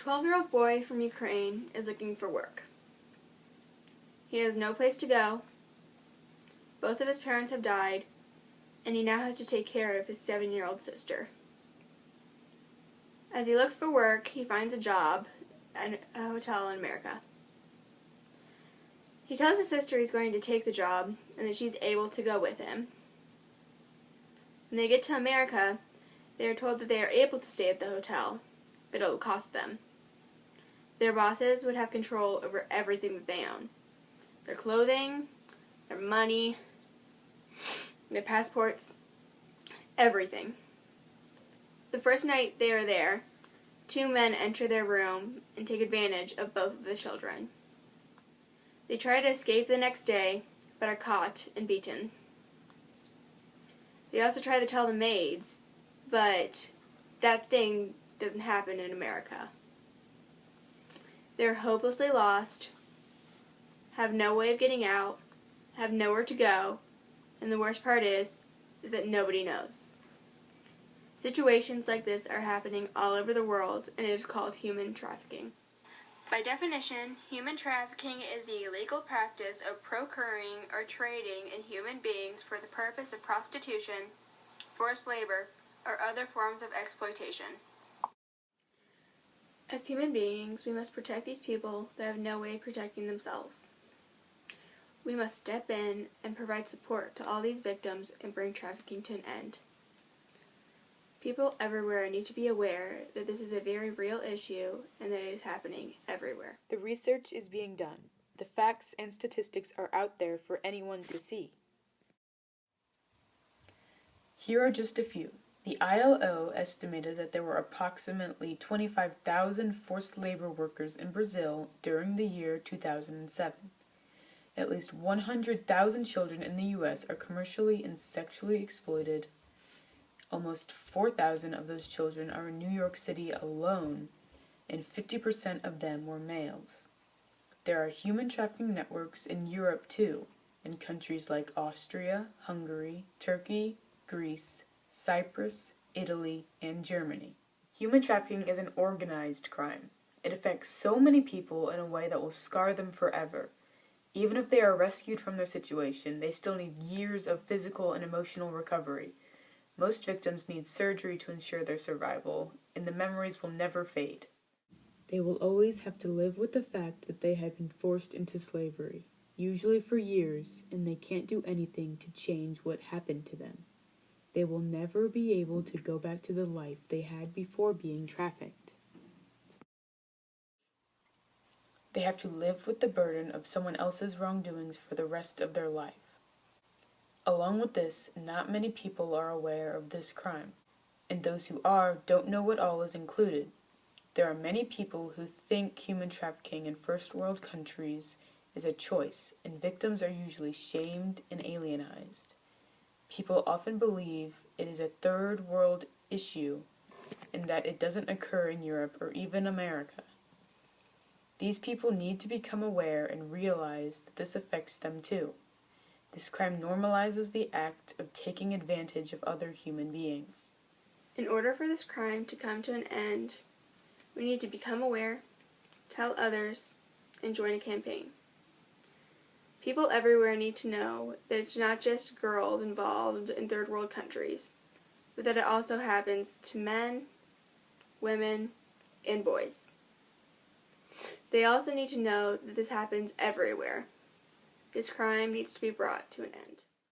12-year-old boy from Ukraine is looking for work. He has no place to go, both of his parents have died, and he now has to take care of his 7-year-old sister. As he looks for work, he finds a job at a hotel in America. He tells his sister he's going to take the job and that she's able to go with him. When they get to America, they are told that they are able to stay at the hotel, but it will cost them. Their bosses would have control over everything that they own. Their clothing, their money, their passports, everything. The first night they are there, 2 men enter their room and take advantage of both of the children. They try to escape the next day, but are caught and beaten. They also try to tell the maids, but that thing doesn't happen in America. They're hopelessly lost, have no way of getting out, have nowhere to go, and the worst part is that nobody knows. Situations like this are happening all over the world, and it is called human trafficking. By definition, human trafficking is the illegal practice of procuring or trading in human beings for the purpose of prostitution, forced labor, or other forms of exploitation. As human beings, we must protect these people that have no way of protecting themselves. We must step in and provide support to all these victims and bring trafficking to an end. People everywhere need to be aware that this is a very real issue and that it is happening everywhere. The research is being done. The facts and statistics are out there for anyone to see. Here are just a few. The ILO estimated that there were approximately 25,000 forced labor workers in Brazil during the year 2007. At least 100,000 children in the U.S. are commercially and sexually exploited. Almost 4,000 of those children are in New York City alone, and 50% of them were males. There are human trafficking networks in Europe too, in countries like Austria, Hungary, Turkey, Greece, Cyprus, Italy, and Germany. Human trafficking is an organized crime. It affects so many people in a way that will scar them forever. Even if they are rescued from their situation, they still need years of physical and emotional recovery. Most victims need surgery to ensure their survival, and the memories will never fade. They will always have to live with the fact that they have been forced into slavery, usually for years, and they can't do anything to change what happened to them. They will never be able to go back to the life they had before being trafficked. They have to live with the burden of someone else's wrongdoings for the rest of their life. Along with this, not many people are aware of this crime, and those who are don't know what all is included. There are many people who think human trafficking in first world countries is a choice, and victims are usually shamed and alienized. People often believe it is a third world issue and that it doesn't occur in Europe or even America. These people need to become aware and realize that this affects them too. This crime normalizes the act of taking advantage of other human beings. In order for this crime to come to an end, we need to become aware, tell others, and join a campaign. People everywhere need to know that it's not just girls involved in third world countries, but that it also happens to men, women, and boys. They also need to know that this happens everywhere. This crime needs to be brought to an end.